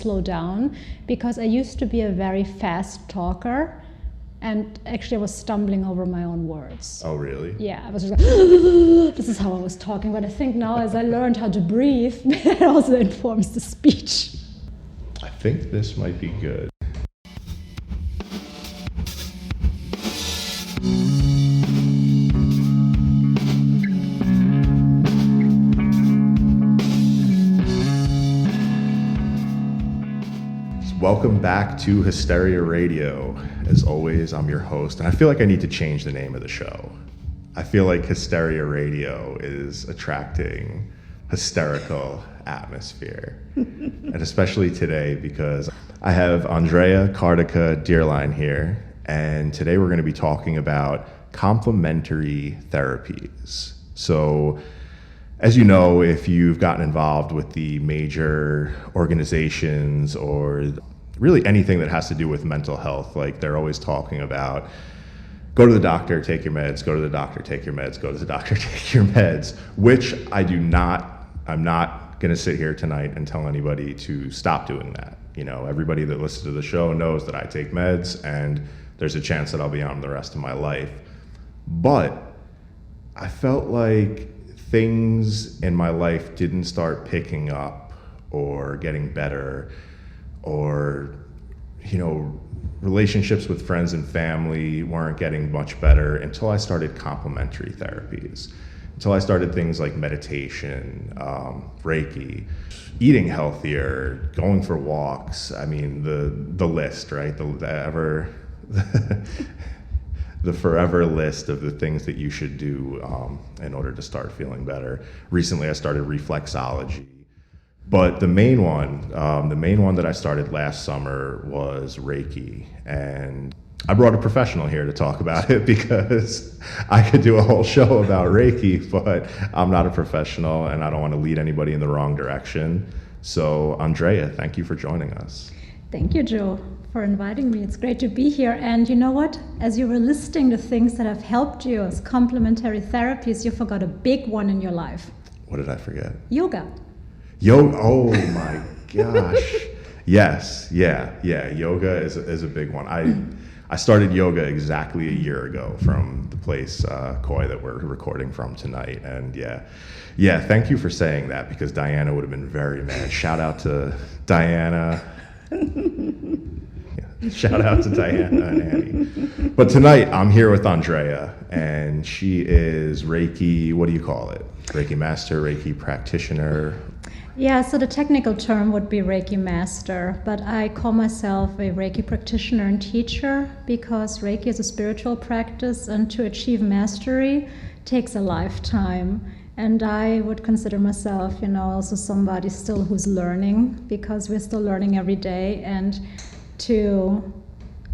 slow down, because I used to be a very fast talker. And actually I was stumbling over my own words. Oh, really? Yeah, I was just like, this is how I was talking. But I think now as I learned how to breathe, it also informs the speech. I think this might be good. Welcome back to Hysteria Radio. As always, I'm your host, and I feel like I need to change the name of the show. I feel like Hysteria Radio is attracting hysterical atmosphere, and especially today because I have Andrea Kartika Dearline here, and today we're going to be talking about complementary therapies. So, as you know, if you've gotten involved with the major organizations or really anything that has to do with mental health, like they're always talking about, go to the doctor, take your meds, go to the doctor, take your meds, go to the doctor, take your meds, which I'm not going to sit here tonight and tell anybody to stop doing that. You know, everybody that listens to the show knows that I take meds and there's a chance that I'll be on them the rest of my life. But I felt like things in my life didn't start picking up or getting better, or, you know, relationships with friends and family weren't getting much better until I started complementary therapies, until I started things like meditation, Reiki, eating healthier, going for walks. I mean, the list, right? The forever list of the things that you should do in order to start feeling better. Recently, I started reflexology. But the main one that I started last summer was Reiki. And I brought a professional here to talk about it because I could do a whole show about Reiki, but I'm not a professional and I don't want to lead anybody in the wrong direction. So, Andrea, thank you for joining us. Thank you, Joe, for inviting me. It's great to be here. And you know what? As you were listing the things that have helped you as complementary therapies, you forgot a big one in your life. What did I forget? Yoga. Oh my gosh. Yes, yeah. Yoga is a big one. I started yoga exactly a year ago from the place, Koi, that we're recording from tonight. And yeah, thank you for saying that, because Diana would have been very mad. Shout out to Diana. Shout out to Diana and Annie. But tonight I'm here with Andrea, and she is Reiki, what do you call it? Reiki master, Reiki practitioner? Yeah, so the technical term would be Reiki master, but I call myself a Reiki practitioner and teacher because Reiki is a spiritual practice, and to achieve mastery takes a lifetime. And I would consider myself, you know, also somebody still who's learning, because we're still learning every day. And to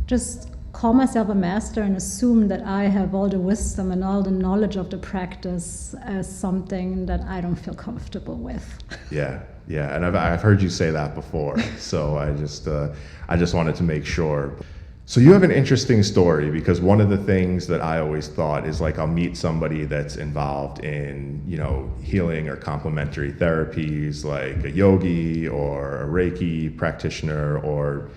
just call myself a master and assume that I have all the wisdom and all the knowledge of the practice as something that I don't feel comfortable with. Yeah, and I've heard you say that before, so I just wanted to make sure. So you have an interesting story, because one of the things that I always thought is, like, I'll meet somebody that's involved in, you know, healing or complementary therapies, like a yogi or a Reiki practitioner, or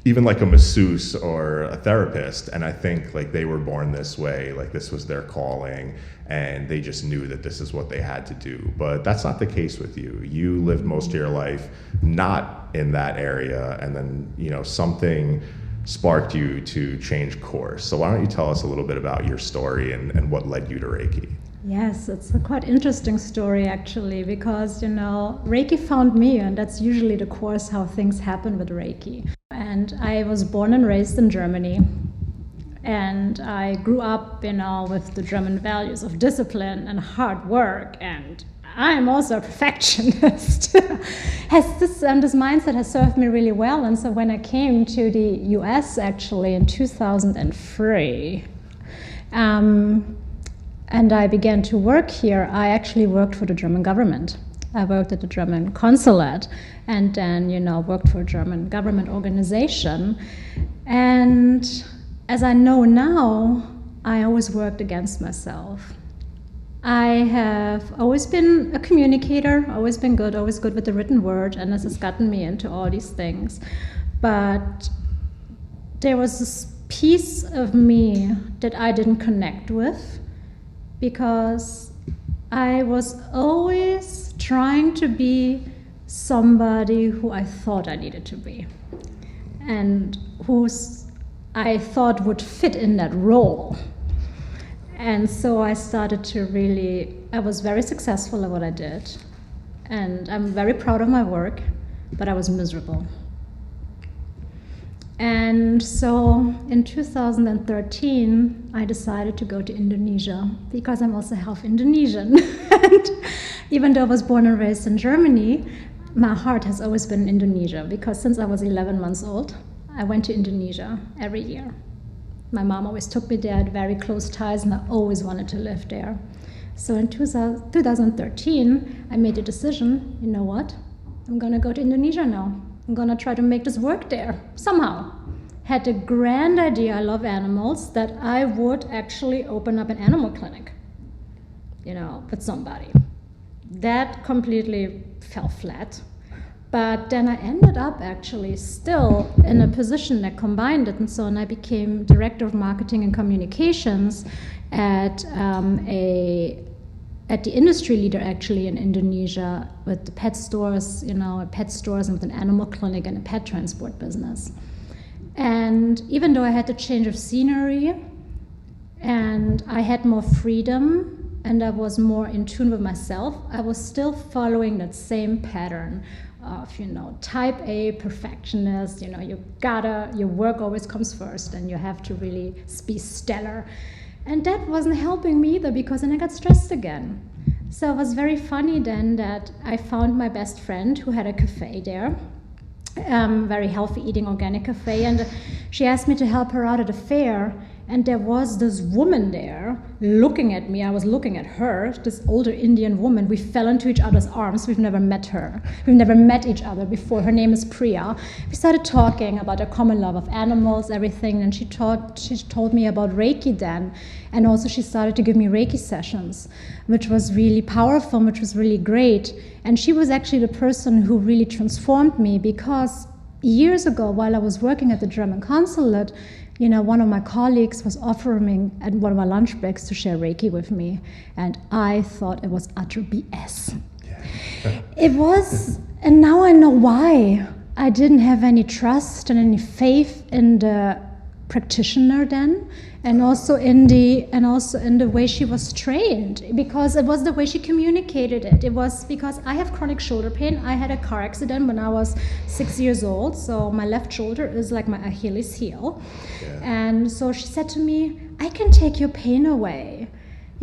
even like a masseuse or a therapist, and I think like they were born this way, like this was their calling, and they just knew that this is what they had to do. But that's not the case with you. You lived most of your life not in that area, and then, you know, something sparked you to change course. So why don't you tell us a little bit about your story and what led you to Reiki? Yes, it's a quite interesting story actually, because, you know, Reiki found me, and that's usually the course how things happen with Reiki. And I was born and raised in Germany, and I grew up, you know, with the German values of discipline and hard work, and I'm also a perfectionist. This mindset has served me really well. And so when I came to the US actually in 2003, and I began to work here, I actually worked for the German government. I worked at the German consulate, and then, you know, worked for a German government organization. And as I know now, I always worked against myself. I have always been a communicator, always been good, always good with the written word, and this has gotten me into all these things. But there was this piece of me that I didn't connect with because I was always trying to be somebody who I thought I needed to be and who I thought would fit in that role. And so I started to I was very successful at what I did, and I'm very proud of my work, but I was miserable. And so in 2013, I decided to go to Indonesia because I'm also half Indonesian. And even though I was born and raised in Germany, my heart has always been in Indonesia because since I was 11 months old, I went to Indonesia every year. My mom always took me there, I had very close ties, and I always wanted to live there. So in 2013, I made a decision, you know what? I'm gonna go to Indonesia now. I'm gonna try to make this work there, somehow. Had a grand idea, I love animals, that I would actually open up an animal clinic, with somebody. That completely fell flat. But then I ended up actually still in a position that combined it, and so I became director of marketing and communications at the industry leader actually in Indonesia with the pet stores, pet stores and with an animal clinic and a pet transport business. And even though I had the change of scenery and I had more freedom and I was more in tune with myself, I was still following that same pattern of, type A perfectionist, your work always comes first and you have to really be stellar. And that wasn't helping me either because then I got stressed again. So it was very funny then that I found my best friend who had a cafe there, very healthy eating organic cafe, and she asked me to help her out at a fair. And there was this woman there looking at me. I was looking at her, this older Indian woman. We fell into each other's arms. We've never met her. We've never met each other before. Her name is Priya. We started talking about our common love of animals, everything. And she told me about Reiki then. And also she started to give me Reiki sessions, which was really powerful, which was really great. And she was actually the person who really transformed me because years ago, while I was working at the German consulate, one of my colleagues was offering at one of my lunch breaks to share Reiki with me, and I thought it was utter BS. Yeah. It was, and now I know why. I didn't have any trust and any faith in the practitioner then, and also in the way she was trained, because it was the way she communicated it. It was because I have chronic shoulder pain. I had a car accident when I was 6 years old, so my left shoulder is like my Achilles heel. Yeah. And so she said to me, I can take your pain away.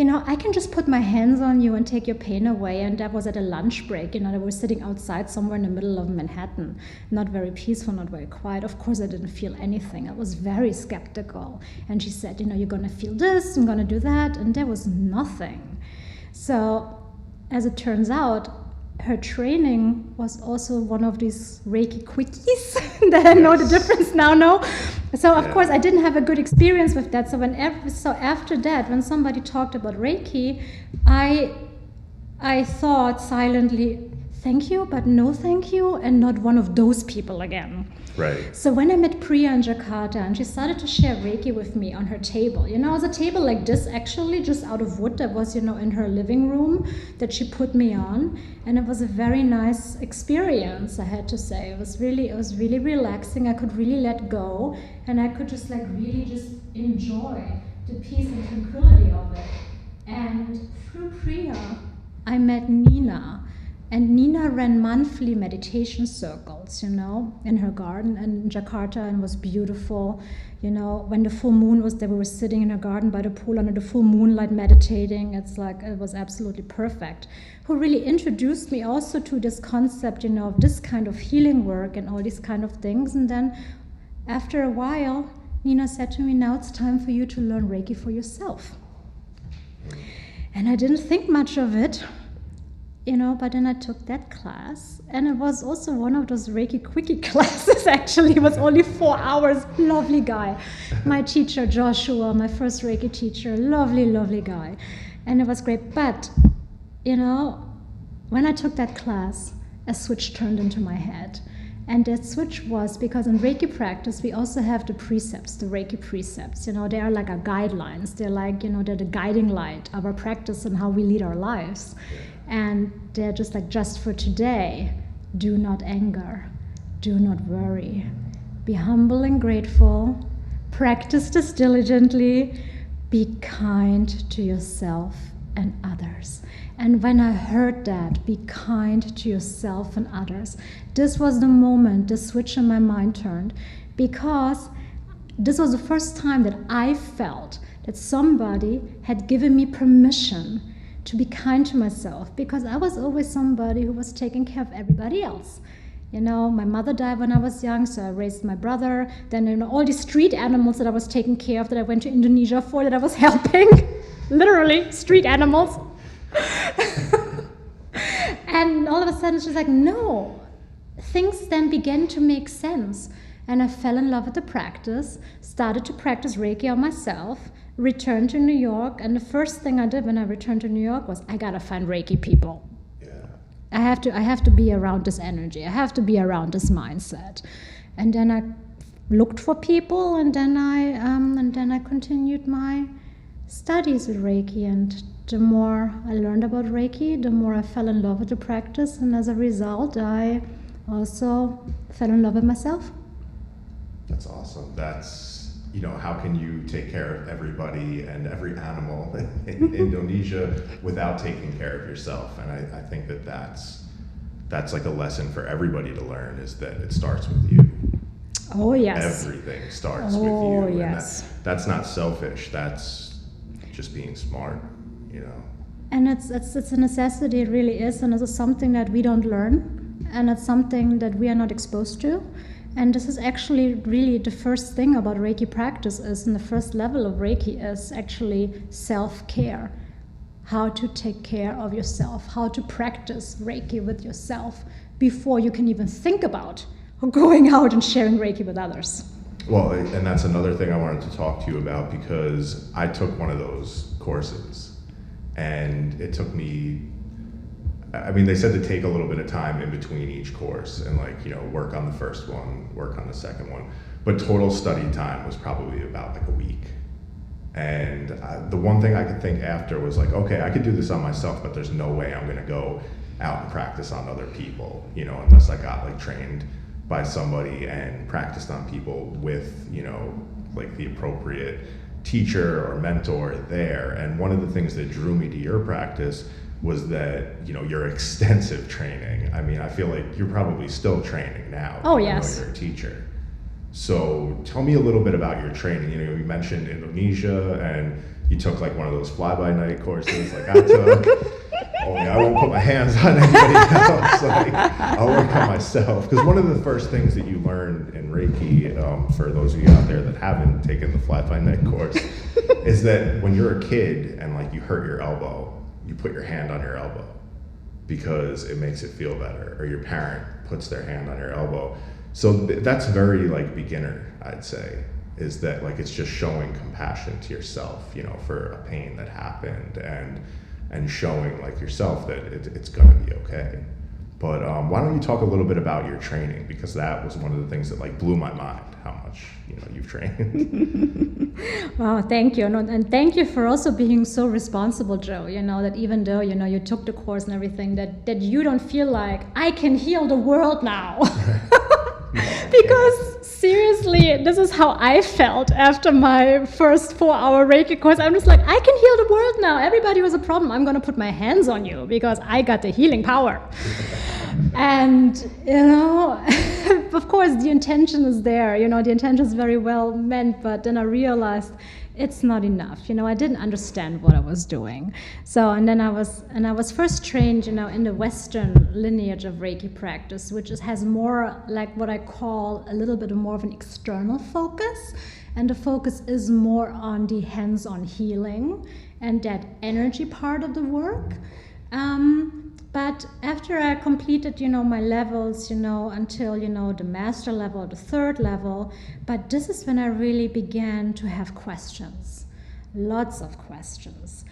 I can just put my hands on you and take your pain away. And that was at a lunch break. They were sitting outside somewhere in the middle of Manhattan. Not very peaceful, not very quiet. Of course, I didn't feel anything. I was very skeptical. And she said, you're going to feel this, I'm going to do that. And there was nothing. So as it turns out, her training was also one of these Reiki quickies that I know the difference now. No, so of course I didn't have a good experience with that. So after that, when somebody talked about Reiki, I thought silently, thank you, but no thank you, and not one of those people again. Right. So when I met Priya in Jakarta and she started to share Reiki with me on her table, it was a table like this actually, just out of wood that was, in her living room that she put me on. And it was a very nice experience, I had to say. It was really relaxing. I could really let go and I could just really just enjoy the peace and tranquility of it. And through Priya, I met Nina. And Nina ran monthly meditation circles, in her garden in Jakarta, and it was beautiful. When the full moon was there, we were sitting in her garden by the pool under the full moonlight meditating. It was absolutely perfect. Who really introduced me also to this concept, of this kind of healing work and all these kind of things. And then after a while, Nina said to me, now it's time for you to learn Reiki for yourself. And I didn't think much of it. But then I took that class, and it was also one of those Reiki quickie classes, actually. It was only 4 hours. Lovely guy. My teacher, Joshua, my first Reiki teacher, lovely, lovely guy. And it was great. But, when I took that class, a switch turned into my head. And that switch was because in Reiki practice, we also have the precepts, the Reiki precepts. They are like our guidelines. They're like, they're the guiding light of our practice and how we lead our lives. And they're just like, just for today, do not anger, do not worry. Be humble and grateful. Practice this diligently. Be kind to yourself and others. And when I heard that, be kind to yourself and others, this was the moment the switch in my mind turned, because this was the first time that I felt that somebody had given me permission to be kind to myself, because I was always somebody who was taking care of everybody else. My mother died when I was young, so I raised my brother. Then all these street animals that I was taking care of, that I went to Indonesia for, that I was helping, literally street animals. And all of a sudden, it's just like, no. Things then began to make sense. And I fell in love with the practice, started to practice Reiki on myself, returned to New York. And the first thing I did when I returned to New York was, I gotta find Reiki people. I have to be around this energy. I have to be around this mindset. And then I looked for people, and then I continued my studies with Reiki. And the more I learned about Reiki, the more I fell in love with the practice. And as a result, I also fell in love with myself. That's awesome. That's, how can you take care of everybody and every animal in Indonesia without taking care of yourself? And I think that's like a lesson for everybody to learn, is that it starts with you. Oh, yes. Everything starts with you. Oh, yes. And that's not selfish. That's just being smart, And it's a necessity, it really is. And it's something that we don't learn. And it's something that we are not exposed to. And this is actually really the first thing about Reiki practice is, and the first level of Reiki is actually self-care. How to take care of yourself, how to practice Reiki with yourself before you can even think about going out and sharing Reiki with others. Well, and that's another thing I wanted to talk to you about, because I took one of those courses, and it took me, they said to take a little bit of time in between each course and work on the first one, work on the second one. But total study time was probably about a week. And the one thing I could think after was okay, I could do this on myself, but there's no way I'm going to go out and practice on other people, unless I got trained by somebody and practiced on people with, the appropriate teacher or mentor there. And one of the things that drew me to your practice was that, your extensive training. I feel like you're probably still training now. Oh, yes. You're a teacher. So tell me a little bit about your training. You mentioned Indonesia, and you took one of those fly-by-night courses like I took. Only I won't put my hands on anybody else. I'll work on myself. Because one of the first things that you learn in Reiki, for those of you out there that haven't taken the fly-by-night course, is that when you're a kid and you hurt your elbow, you put your hand on your elbow because it makes it feel better, or your parent puts their hand on your elbow. So that's very beginner, I'd say, is that it's just showing compassion to yourself, for a pain that happened, and showing yourself that it's gonna be okay. But why don't you talk a little bit about your training, because that was one of the things that blew my mind, how much you've trained. Wow, thank you, and thank you for also being so responsible, Joe. That even though you took the course and everything, that you don't feel like I can heal the world now. Because seriously, this is how I felt after my first 4-hour Reiki course. I'm just like, I can heal the world now. Everybody was a problem. I'm going to put my hands on you because I got the healing power. And, of course, the intention is there. The intention is very well meant, but then I realized it's not enough. I didn't understand what I was doing. So, and then I was first trained, in the Western lineage of Reiki practice, which has more what I call a little bit more of an external focus. And the focus is more on the hands-on healing and that energy part of the work. But after I completed, my levels, until, the master level, the third level, but this is when I really began to have questions, lots of questions.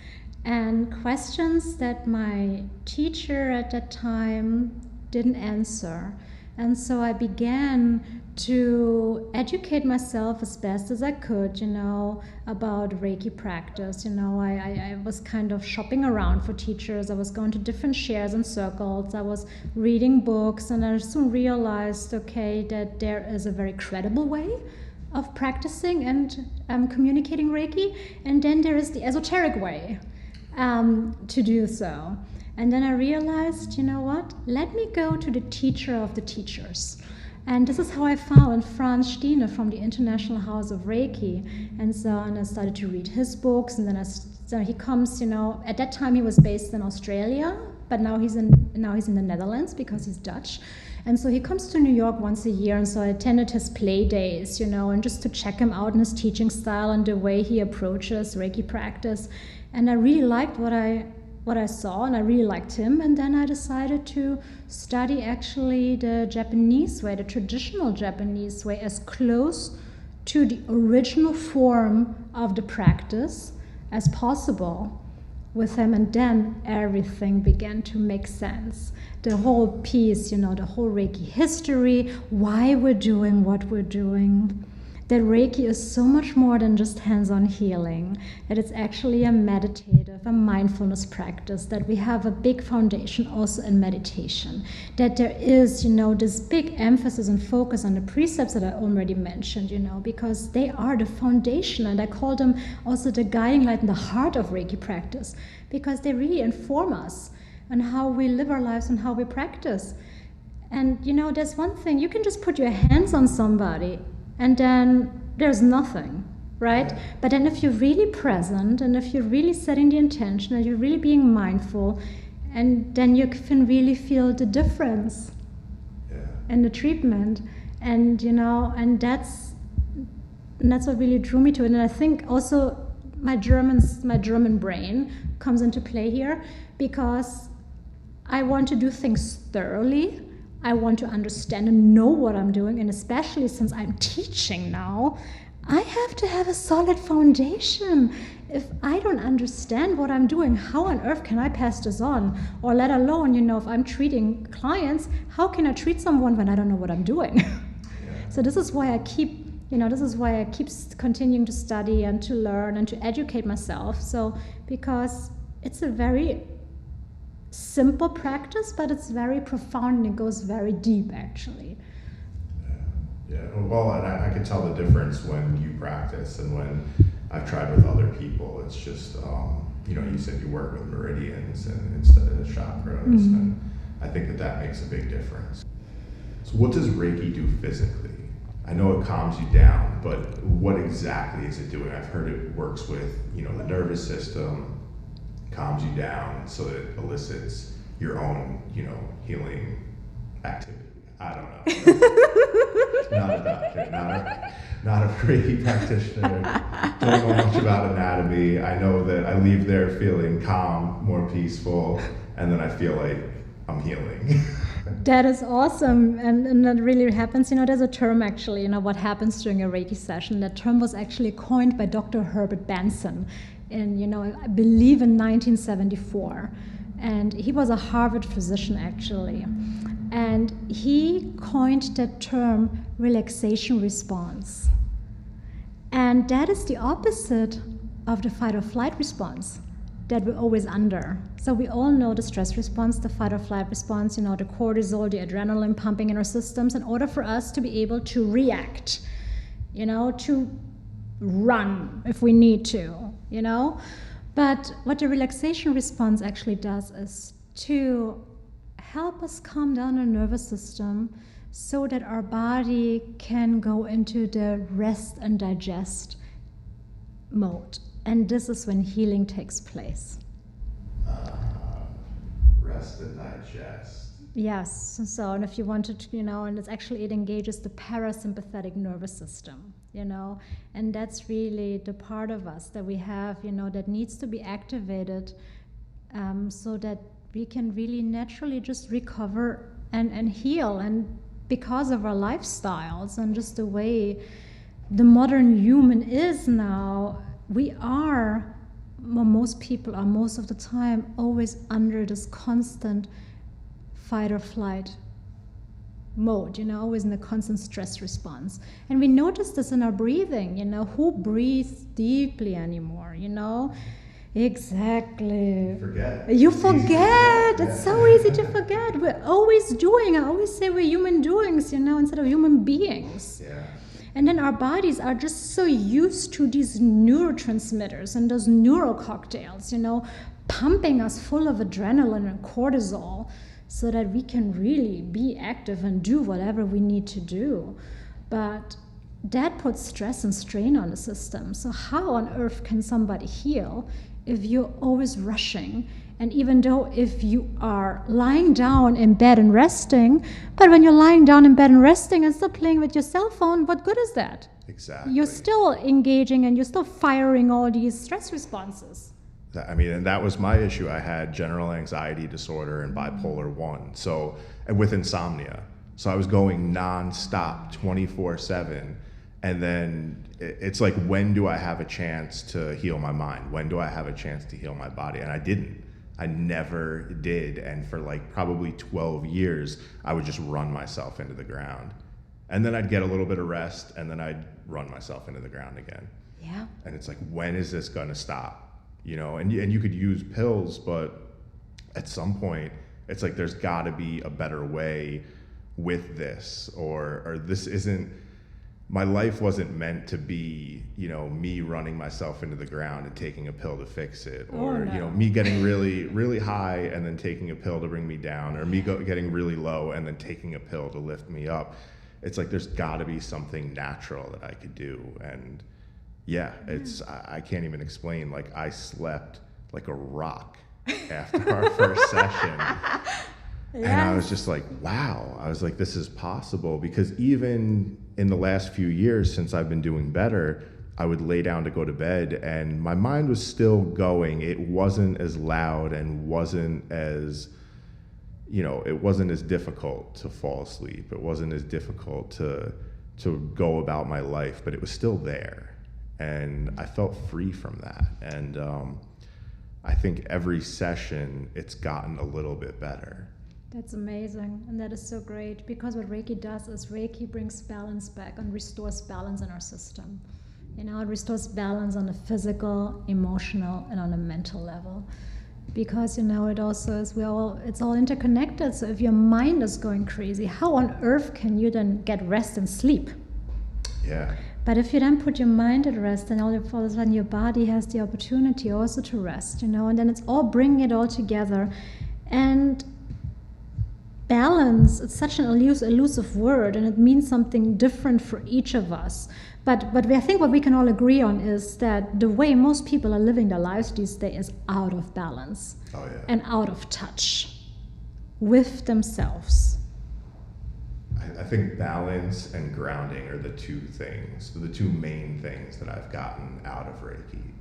and questions that my teacher at that time didn't answer. And so I began to educate myself as best as I could, about Reiki practice. I was kind of shopping around for teachers. I was going to different shares and circles. I was reading books, and I soon realized, that there is a very credible way of practicing and communicating Reiki, and then there is the esoteric way to do so. And then I realized, let me go to the teacher of the teachers. And this is how I found Franz Stiene from the International House of Reiki. And I started to read his books, and then so he comes, at that time he was based in Australia, but now he's in the Netherlands because he's Dutch. And so he comes to New York once a year, and so I attended his play days, and just to check him out and his teaching style and the way he approaches Reiki practice. And I really liked what I saw, and I really liked him. And then I decided to study actually the Japanese way, the traditional Japanese way, as close to the original form of the practice as possible with him. And then everything began to make sense. The whole piece, the whole Reiki history, why we're doing what we're doing. That Reiki is so much more than just hands-on healing, that it's actually a meditative, a mindfulness practice, that we have a big foundation also in meditation, that there is, this big emphasis and focus on the precepts that I already mentioned, because they are the foundation, and I call them also the guiding light and the heart of Reiki practice, because they really inform us on how we live our lives and how we practice. And, there's one thing, you can just put your hands on somebody and then there's nothing, right? But then if you're really present, and if you're really setting the intention, and you're really being mindful, and then you can really feel the difference in the treatment. And and that's what really drew me to it. And I think also my German brain comes into play here, because I want to do things thoroughly. I want to understand and know what I'm doing, and especially since I'm teaching now, I have to have a solid foundation. If I don't understand what I'm doing, how on earth can I pass this on? Or let alone, if I'm treating clients, how can I treat someone when I don't know what I'm doing? So this is why I keep continuing to study and to learn and to educate myself. So, because it's a very simple practice, but it's very profound and it goes very deep, actually. Yeah. Well, and I can tell the difference when you practice and when I've tried with other people. It's just, you said you work with meridians and instead of the chakras, and I think that makes a big difference. So what does Reiki do physically? I know it calms you down, but what exactly is it doing? I've heard it works with, the nervous system, calms you down, so that it elicits your own, healing activity. I don't know. Not a doctor, not a Reiki practitioner. Don't know much about anatomy. I know that I leave there feeling calm, more peaceful, and then I feel like I'm healing. That is awesome, and that really happens. There's a term actually, what happens during a Reiki session. That term was actually coined by Dr. Herbert Benson in, I believe in 1974. And he was a Harvard physician, actually. And he coined that term relaxation response. And that is the opposite of the fight or flight response that we're always under. So we all know the stress response, the fight or flight response, the cortisol, the adrenaline pumping in our systems, in order for us to be able to react, to run if we need to, But what the relaxation response actually does is to help us calm down our nervous system so that our body can go into the rest and digest mode. And this is when healing takes place. Rest and digest. Yes, so, and if you wanted to, and it engages the parasympathetic nervous system, and that's really the part of us that we have, that needs to be activated so that we can really naturally just recover and heal. And because of our lifestyles and just the way the modern human is now, we are most people are most of the time always under this constant fight or flight mode, always in a constant stress response. And we notice this in our breathing, who breathes deeply anymore, Exactly. You forget. It's so easy to forget. We're always doing. I always say we're human doings, instead of human beings. Yeah. And then our bodies are just so used to these neurotransmitters and those neural cocktails, pumping us full of adrenaline and cortisol so that we can really be active and do whatever we need to do. But that puts stress and strain on the system. So how on earth can somebody heal if you're always rushing? And even though if you are lying down in bed and resting, but when you're lying down in bed and resting and still playing with your cell phone, what good is that? Exactly. You're still engaging and you're still firing all these stress responses. And that was my issue. I had general anxiety disorder and bipolar 1, and with insomnia. So I was going nonstop, 24/7. And then it's like, when do I have a chance to heal my mind? When do I have a chance to heal my body? And I didn't. I never did. And for like probably 12 years, I would just run myself into the ground. And then I'd get a little bit of rest, and then I'd run myself into the ground again. Yeah. And it's like, when is this going to stop? And you could use pills, but at some point, it's like, there's got to be a better way with this, or this isn't, my life wasn't meant to be, me running myself into the ground and taking a pill to fix it, or, me getting really, really high and then taking a pill to bring me down, or me getting really low and then taking a pill to lift me up. It's like, there's got to be something natural that I could do. And yeah, I can't even explain. Like, I slept like a rock after our first session. And I was just like, wow. I was like, this is possible. Because even in the last few years since I've been doing better, I would lay down to go to bed and my mind was still going. It wasn't as loud and wasn't as, it wasn't as difficult to fall asleep. It wasn't as difficult to go about my life, but it was still there. And I felt free from that. And I think every session, it's gotten a little bit better. That's amazing, and that is so great, because what Reiki does is Reiki brings balance back and restores balance in our system. It restores balance on a physical, emotional, and on a mental level. Because, it also is, it's all interconnected. So if your mind is going crazy, how on earth can you then get rest and sleep? Yeah. But if you then put your mind at rest, then all of a sudden your body has the opportunity also to rest, and then it's all bringing it all together. And balance, it's such an elusive word, and it means something different for each of us. But I think what we can all agree on is that the way most people are living their lives these days is out of balance. Oh, yeah. And out of touch with themselves. I think balance and grounding are the two main things that I've gotten out of Reiki.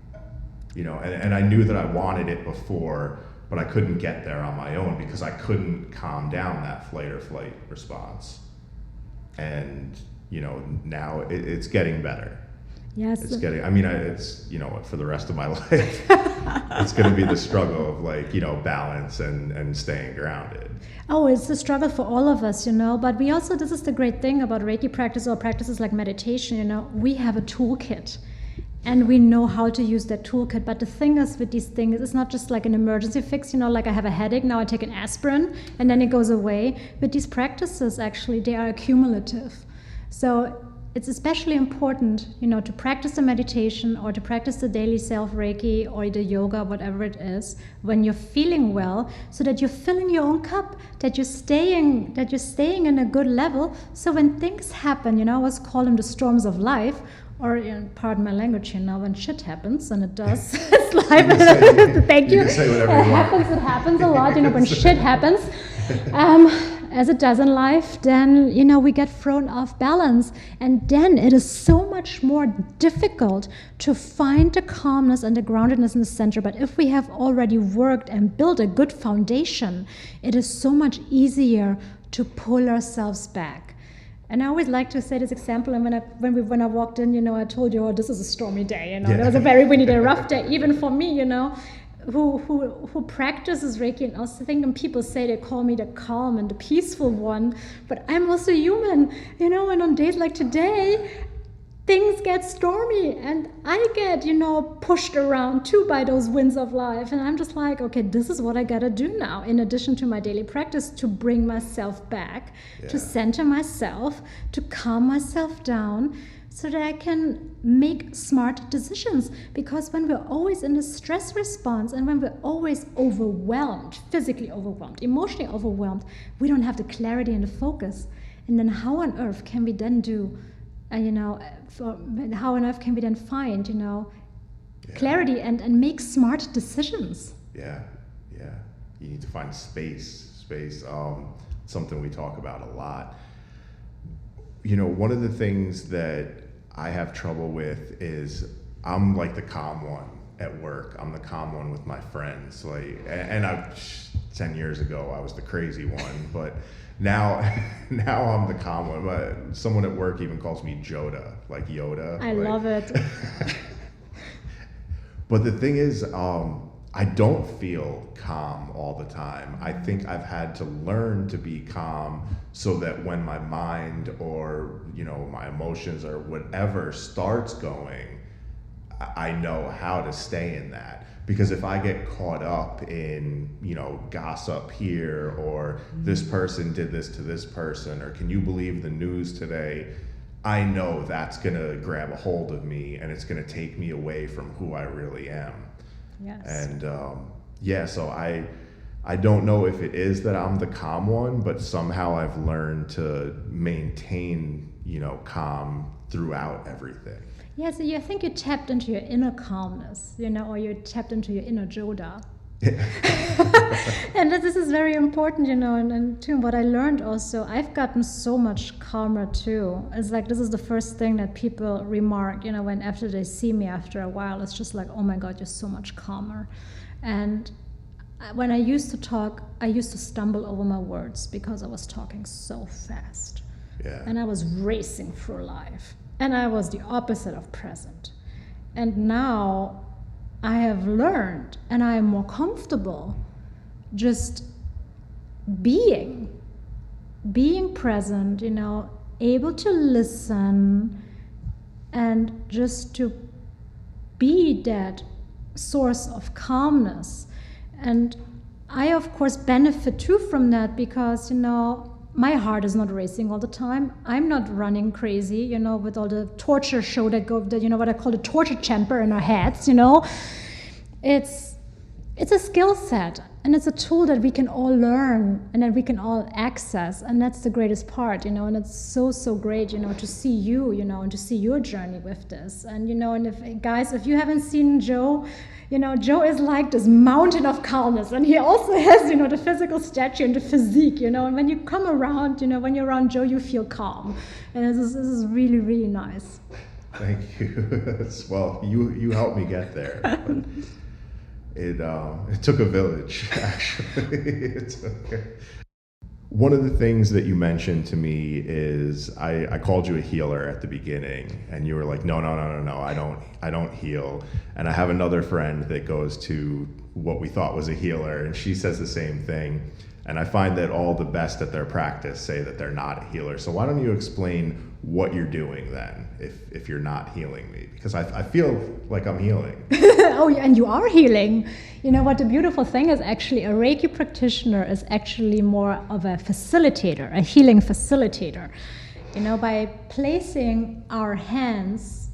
And I knew that I wanted it before, but I couldn't get there on my own because I couldn't calm down that flight or flight response. And, now it's getting better. Yes. It's getting, it's, for the rest of my life, it's going to be the struggle of balance and staying grounded. Oh, it's a struggle for all of us, but we also, this is the great thing about Reiki practice or practices like meditation, we have a toolkit. And we know how to use that toolkit. But the thing is with these things, it's not just like an emergency fix, like I have a headache, now I take an aspirin, and then it goes away. But these practices, actually, they are accumulative. So it's especially important, to practice the meditation or to practice the daily self-Reiki or the yoga, whatever it is, when you're feeling well, so that you're filling your own cup, that you're staying in a good level. So when things happen, I always call them the storms of life, or pardon my language when shit happens, and it does. It's life. Thank you. It happens a lot, when shit happens. As it does in life, then, we get thrown off balance. And then it is so much more difficult to find the calmness and the groundedness in the center. But if we have already worked and built a good foundation, it is so much easier to pull ourselves back. And I always like to say this example. And when I walked in, I told you, oh, this is a stormy day. It was a very windy day, rough day, even for me. Who practices Reiki, and also think when people say, they call me the calm and the peaceful one, but I'm also human. And on days like today, things get stormy and I get, pushed around too by those winds of life. And I'm just like, okay, this is what I gotta do now, in addition to my daily practice, to bring myself back, to center myself, to calm myself down, so that I can make smart decisions. Because when we're always in a stress response and when we're always overwhelmed, physically overwhelmed, emotionally overwhelmed, we don't have the clarity and the focus. And then how on earth can we then do how on earth can we then find, clarity and make smart decisions? Yeah. You need to find space, something we talk about a lot. One of the things that I have trouble with is I'm like the calm one at work. I'm the calm one with my friends. And 10 years ago, I was the crazy one, but now I'm the calm one. But someone at work even calls me Joda, like Yoda. I love it. But the thing is, I don't feel calm all the time. I think I've had to learn to be calm so that when my mind or, my emotions or whatever starts going, I know how to stay in that. Because if I get caught up in, gossip here, or this person did this to this person, or can you believe the news today? I know that's gonna grab a hold of me and it's gonna take me away from who I really am. Yes. And so I don't know if it is that I'm the calm one, but somehow I've learned to maintain, calm throughout everything. Yeah, so I think you tapped into your inner calmness, or you tapped into your inner Joda. And this is very important, and too, what I learned also, I've gotten so much calmer too. It's like, this is the first thing that people remark, when after they see me after a while, it's just like, oh my God, you're so much calmer. And when I used to talk, I used to stumble over my words because I was talking so fast. Yeah. And I was racing through life. And I was the opposite of present. And now I have learned, and I am more comfortable just being present, able to listen and just to be that source of calmness. And I, of course, benefit too from that because, my heart is not racing all the time. I'm not running crazy, with all the torture show that go, what I call the torture chamber in our heads, It's a skill set, and it's a tool that we can all learn and that we can all access, and that's the greatest part, and it's so great, to see you, and to see your journey with this. And, and if you haven't seen Joe, Joe is like this mountain of calmness, and he also has, the physical stature and the physique, and when you come around, when you're around Joe, you feel calm, and this is really, really nice. Thank you. Well, you helped me get there. But it took a village, actually. One of the things that you mentioned to me is I called you a healer at the beginning, and you were like, no, I don't heal. And I have another friend that goes to what we thought was a healer, and she says the same thing. And I find that all the best at their practice say that they're not a healer. So why don't you explain what you're doing then, if you're not healing me? Because I feel like I'm healing. Oh, and you are healing. What the beautiful thing is, actually, a Reiki practitioner is actually more of a facilitator, a healing facilitator. By placing our hands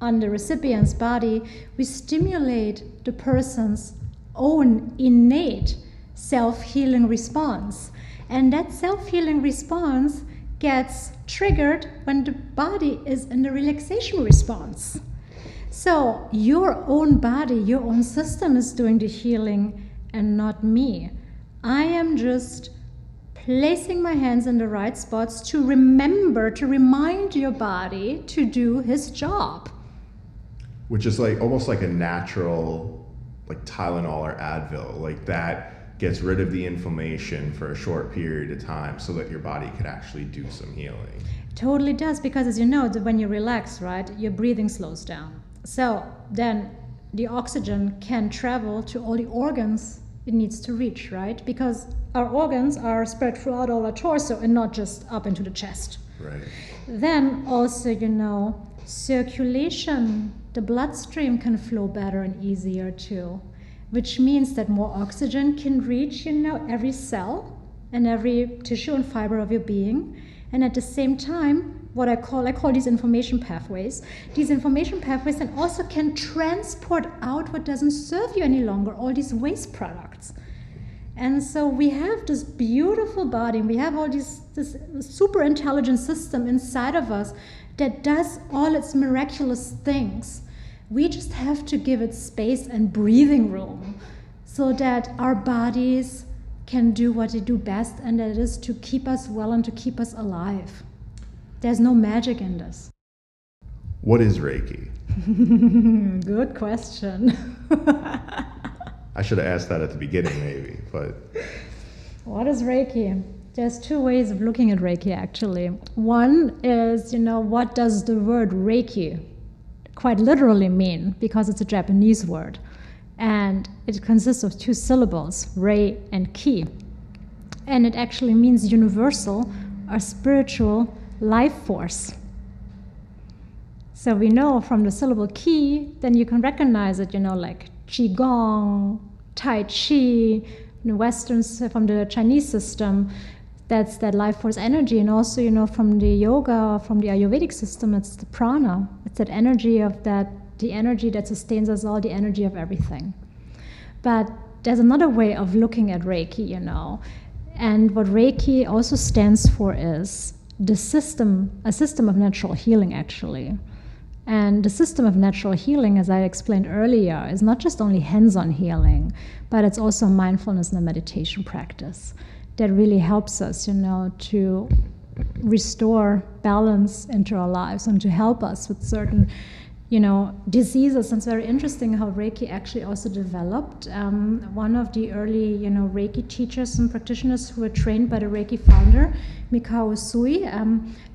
on the recipient's body, we stimulate the person's own innate self-healing response. And that self-healing response gets triggered when the body is in the relaxation response. So your own body, your own system is doing the healing and not me. I am just placing my hands in the right spots to remind your body to do his job. Which is almost like a natural, like Tylenol or Advil, like gets rid of the inflammation for a short period of time so that your body could actually do some healing. Totally does, because as you know, when you relax, right, your breathing slows down. So then the oxygen can travel to all the organs it needs to reach, right? Because our organs are spread throughout all our torso and not just up into the chest. Right. Then also, circulation, the bloodstream can flow better and easier too, which means that more oxygen can reach, every cell and every tissue and fiber of your being. And at the same time, what I call these information pathways. These information pathways then also can transport out what doesn't serve you any longer, all these waste products. And so we have this beautiful body, and we have all this super intelligent system inside of us that does all its miraculous things. We just have to give it space and breathing room so that our bodies can do what they do best, and that is to keep us well and to keep us alive. There's no magic in this. What is Reiki? Good question. I should have asked that at the beginning, maybe, but... What is Reiki? There's two ways of looking at Reiki, actually. One is, what does the word Reiki quite literally mean? Because it's a Japanese word. And it consists of two syllables, rei and ki. And it actually means universal or spiritual life force. So we know from the syllable ki, then you can recognize it, like qigong, tai chi, Western, from the Chinese system, that's that life force energy. And also, from the yoga, from the Ayurvedic system, it's the prana. It's that energy the energy that sustains us all, the energy of everything. But there's another way of looking at Reiki, And what Reiki also stands for is a system of natural healing, actually. And the system of natural healing, as I explained earlier, is not just only hands-on healing, but it's also mindfulness and a meditation practice that really helps us, to restore balance into our lives and to help us with certain, diseases. And it's very interesting how Reiki actually also developed. One of the early, Reiki teachers and practitioners who were trained by the Reiki founder, Mikao Usui,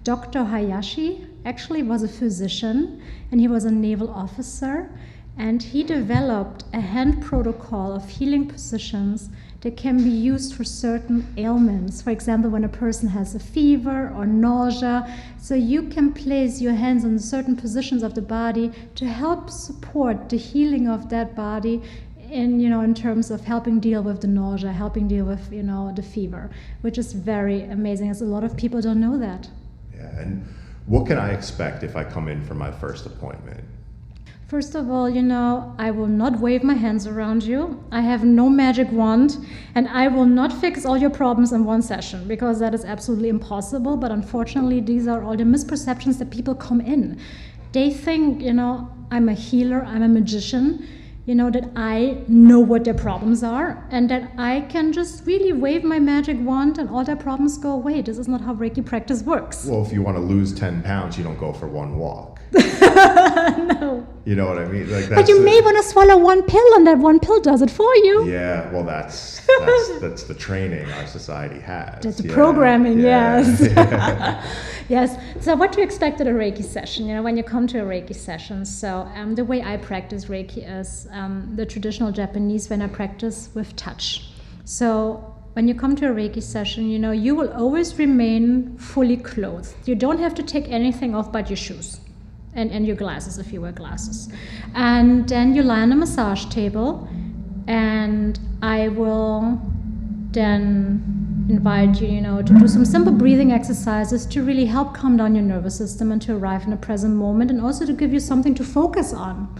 Dr. Hayashi, actually was a physician, and he was a naval officer, and he developed a hand protocol of healing positions that can be used for certain ailments. For example, when a person has a fever or nausea, so you can place your hands on certain positions of the body to help support the healing of that body in terms of helping deal with the nausea, helping deal with, the fever, which is very amazing, as a lot of people don't know that. Yeah, and what can I expect if I come in for my first appointment? First of all, I will not wave my hands around you. I have no magic wand, and I will not fix all your problems in one session, because that is absolutely impossible. But unfortunately, these are all the misperceptions that people come in. They think, I'm a healer, I'm a magician, that I know what their problems are, and that I can just really wave my magic wand and all their problems go away. This is not how Reiki practice works. Well, if you want to lose 10 pounds, you don't go for one walk. No. You know what I mean? But you may want to swallow one pill, and that one pill does it for you. Yeah, well, that's the training our society has. That's the programming, yes. Yeah. Yes. So what to expect at a Reiki session, when you come to a Reiki session. So the way I practice Reiki is the traditional Japanese, when I practice with touch. So when you come to a Reiki session, you will always remain fully clothed. You don't have to take anything off but your shoes and your glasses, if you wear glasses. And then you lie on a massage table, and I will then invite you, to do some simple breathing exercises to really help calm down your nervous system and to arrive in the present moment, and also to give you something to focus on.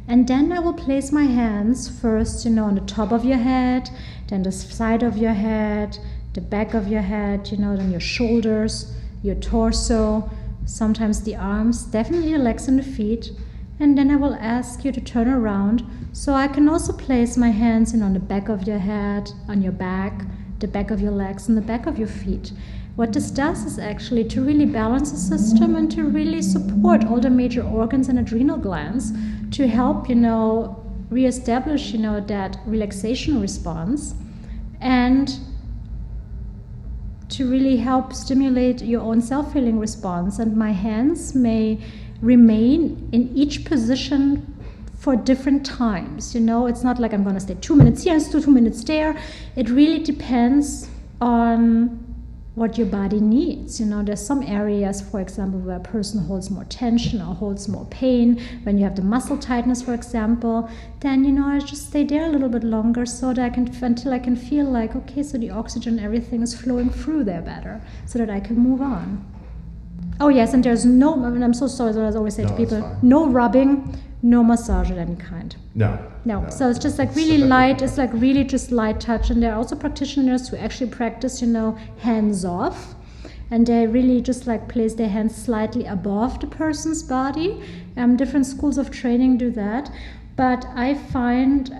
And then I will place my hands first, on the top of your head, then the side of your head, the back of your head, then your shoulders, your torso, sometimes the arms, definitely the legs and the feet. And then I will ask you to turn around, so I can also place my hands on the back of your head, on your back, the back of your legs, and the back of your feet. What this does is actually to really balance the system and to really support all the major organs and adrenal glands to help, reestablish, that relaxation response and to really help stimulate your own self-healing response. And my hands may remain in each position for different times. It's not like I'm going to stay 2 minutes here and 2 minutes there. It really depends on what your body needs. There's some areas, for example, where a person holds more tension or holds more pain. When you have the muscle tightness, for example, then I just stay there a little bit longer so that until I can feel like, okay, so the oxygen, everything is flowing through there better, so that I can move on. Oh yes, and there's I'm so sorry, I always say to people, no rubbing, no massage of any kind. No. So it's just like really light. It's like really just light touch. And there are also practitioners who actually practice, hands off. And they really just like place their hands slightly above the person's body. Different schools of training do that. But I find,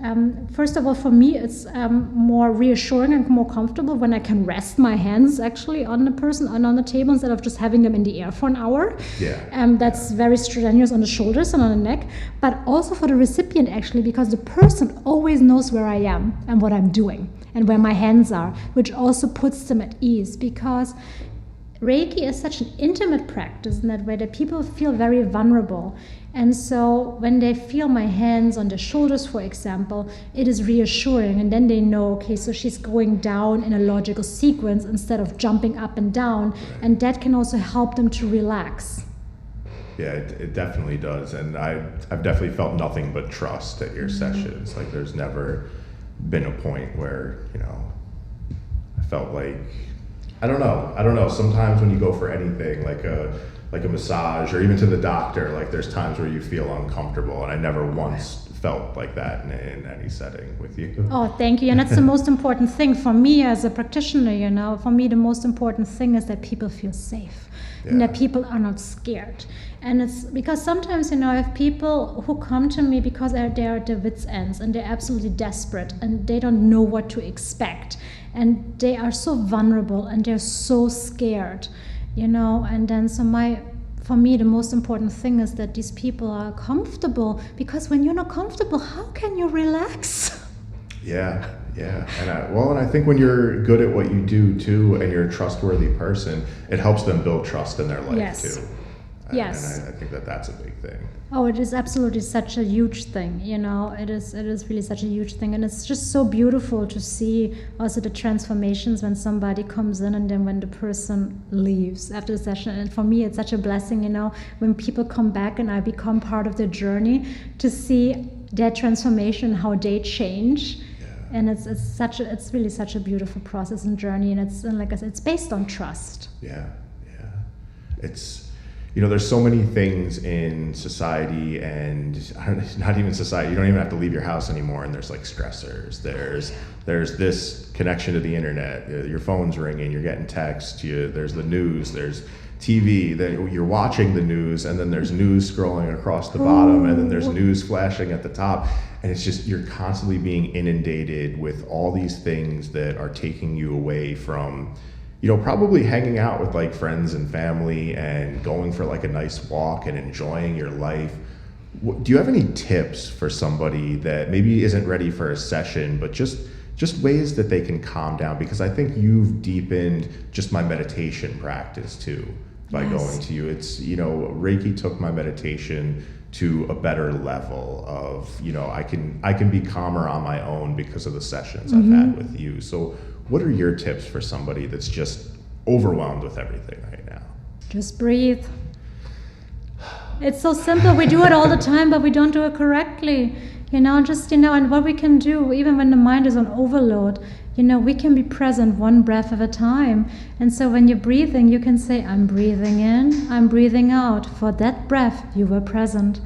first of all, for me, it's more reassuring and more comfortable when I can rest my hands actually on the person and on the table instead of just having them in the air for an hour. Yeah. That's very strenuous on the shoulders and on the neck, but also for the recipient actually, because the person always knows where I am and what I'm doing and where my hands are, which also puts them at ease, because Reiki is such an intimate practice in that way that people feel very vulnerable. And so when they feel my hands on their shoulders, for example, it is reassuring. And then they know, okay, so she's going down in a logical sequence instead of jumping up and down. Right. And that can also help them to relax. Yeah, it definitely does. And I've definitely felt nothing but trust at your sessions. Like there's never been a point where, I felt like, I don't know. Sometimes when you go for anything, like a massage or even to the doctor, like there's times where you feel uncomfortable, and I never once felt like that in any setting with you. Oh, thank you. And that's the most important thing for me as a practitioner, For me, the most important thing is that people feel safe and that people are not scared. And it's because sometimes, I have people who come to me because they're at their wits' ends and they're absolutely desperate and they don't know what to expect. And they are so vulnerable and they're so scared, and then for me, the most important thing is that these people are comfortable, because when you're not comfortable, how can you relax? Yeah. And I think when you're good at what you do too, and you're a trustworthy person, it helps them build trust in their life too. Yes. And I think that's a big thing. Oh, it is absolutely such a huge thing, It is really such a huge thing. And it's just so beautiful to see also the transformations when somebody comes in and then when the person leaves after the session. And for me, it's such a blessing, when people come back and I become part of their journey, to see their transformation, how they change. Yeah. And it's really such a beautiful process and journey. And like I said, it's based on trust. Yeah. It's, there's so many things in society, and not even society. You don't even have to leave your house anymore, and there's like stressors. There's this connection to the internet. Your phone's ringing. You're getting texts. There's the news. There's TV. Then you're watching the news, and then there's news scrolling across the bottom, and then there's news flashing at the top. And it's just, you're constantly being inundated with all these things that are taking you away from, probably hanging out with like friends and family and going for like a nice walk and enjoying your life. Do you have any tips for somebody that maybe isn't ready for a session, but just ways that they can calm down? Because I think you've deepened just my meditation practice too by going to you. It's, Reiki took my meditation to a better level of, I can be calmer on my own because of the sessions I've had with you. So what are your tips for somebody that's just overwhelmed with everything right now? Just breathe. It's so simple. We do it all the time, but we don't do it correctly. And what we can do, even when the mind is on overload, we can be present one breath at a time. And so when you're breathing, you can say, I'm breathing in, I'm breathing out. For that breath, you were present.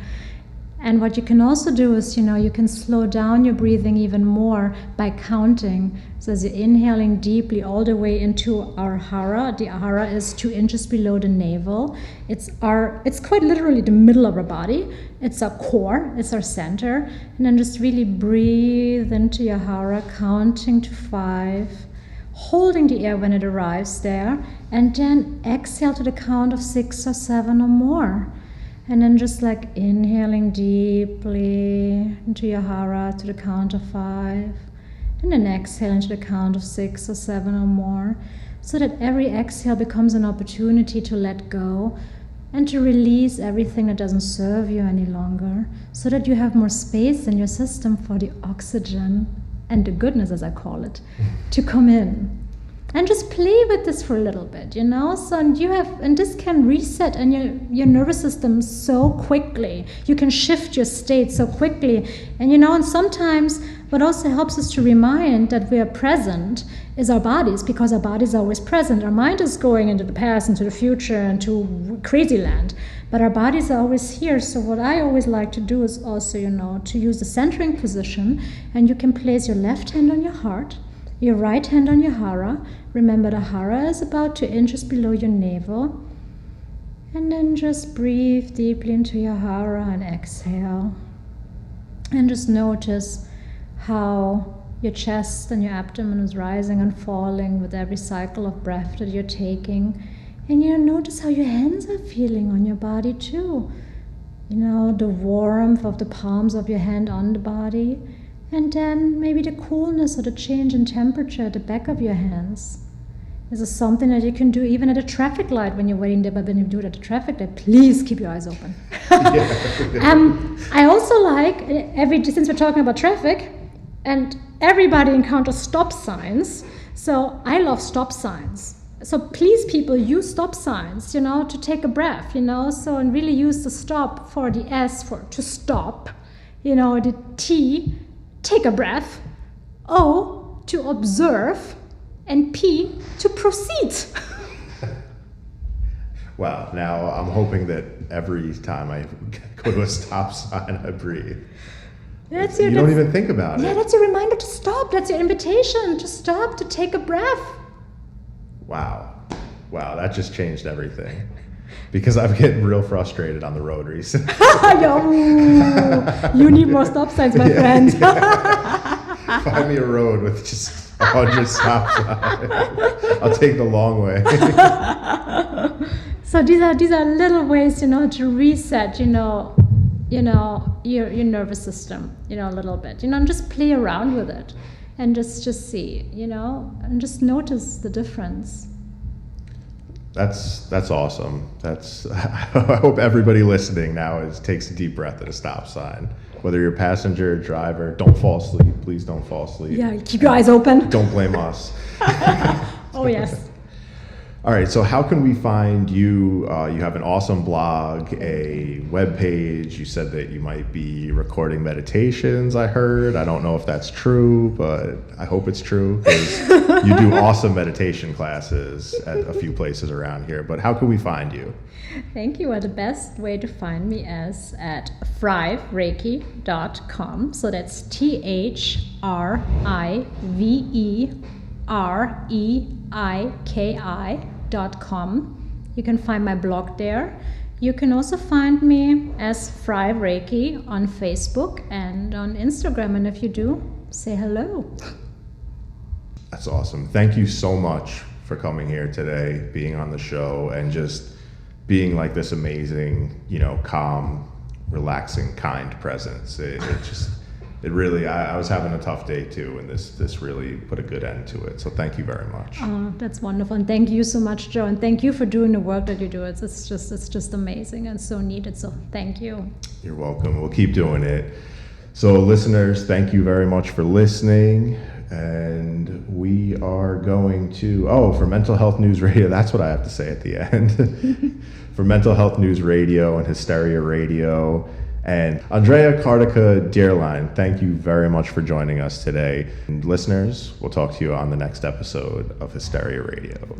And what you can also do is, you can slow down your breathing even more by counting. So as you're inhaling deeply all the way into our hara, the hara is 2 inches below the navel. It's quite literally the middle of our body. It's our core, it's our center. And then just really breathe into your hara, counting to 5, holding the air when it arrives there, and then exhale to the count of 6 or 7 or more. And then just like inhaling deeply into your hara to the count of 5, And then exhale into the count of 6 or 7 or more, so that every exhale becomes an opportunity to let go and to release everything that doesn't serve you any longer, so that you have more space in your system for the oxygen and the goodness, as I call it, to come in. And just play with this for a little bit, So and this can reset and your nervous system so quickly. You can shift your state so quickly. And sometimes what also helps us to remind that we are present is our bodies, because our bodies are always present. Our mind is going into the past, into the future, into crazy land. But our bodies are always here. So what I always like to do is also, to use the centering position. And you can place your left hand on your heart, your right hand on your hara. Remember, the hara is about 2 inches below your navel. And then just breathe deeply into your hara and exhale. And just notice how your chest and your abdomen is rising and falling with every cycle of breath that you're taking. And notice how your hands are feeling on your body too. The warmth of the palms of your hand on the body. And then maybe the coolness or the change in temperature at the back of your hands. This is something that you can do even at a traffic light when you're waiting there, but when you do it at a traffic light, please keep your eyes open. I also like, since we're talking about traffic, and everybody encounters stop signs, so I love stop signs. So please, people, use stop signs, to take a breath, and really use the stop for the S for to stop, the T, take a breath, O, to observe, and P, to proceed. Wow, now I'm hoping that every time I go to a stop sign, I breathe. You don't even think about it. Yeah, that's your reminder to stop. That's your invitation to stop, to take a breath. Wow, that just changed everything. Because I'm getting real frustrated on the road recently. You need more stop signs, my friend. Find me a road with just 100 stop signs. I'll take the long way. So these are little ways, to reset, your nervous system, a little bit, and just play around with it, and just see, and just notice the difference. That's awesome. I hope everybody listening now takes a deep breath at a stop sign. Whether you're a passenger or driver, don't fall asleep. Please don't fall asleep. Yeah, keep your eyes open. Don't blame us. Oh, yes. All right, so how can we find you? You have an awesome blog, a webpage. You said that you might be recording meditations, I heard. I don't know if that's true, but I hope it's true, because you do awesome meditation classes at a few places around here. But how can we find you? Thank you. Well, the best way to find me is at thrivereiki.com. So that's thrivereiki.com. You can find my blog there. You can also find me as Thrive Reiki on Facebook and on Instagram. And if you do, say hello. That's awesome. Thank you so much for coming here today, being on the show, and just being like this amazing, calm, relaxing, kind presence. It really, I was having a tough day too, and this really put a good end to it. So thank you very much. Oh, that's wonderful. And thank you so much, Joe. And thank you for doing the work that you do. It's just amazing and so needed. So thank you. You're welcome. We'll keep doing it. So listeners, thank you very much for listening. And we are going to, for Mental Health News Radio, that's what I have to say at the end. For Mental Health News Radio and Hysteria Radio, and Andrea Kartika Dearline, thank you very much for joining us today. And listeners, we'll talk to you on the next episode of Hysteria Radio.